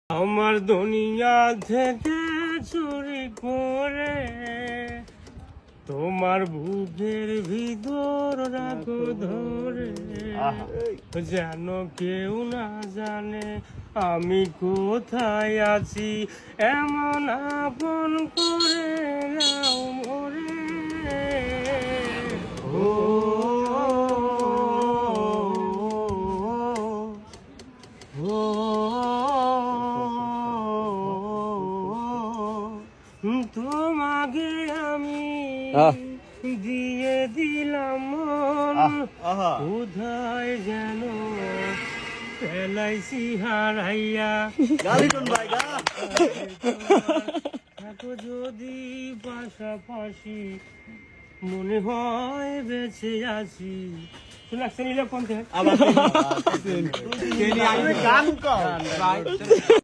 আমার দুনিয়া থেকে চুরি করে তোমার বুকের ভিতর রাখো ধরে, যেন কেউ না জানে আমি কোথায় আছি, এমন আপন করে নাও মোরে। ও তোমাকে আমি দিয়ে দিলাম মন, কোথায় যেন ফেলাইছি হারাইয়া। থাকো যদি পাশাপাশি মনে হয় বেঁচে আছি। গান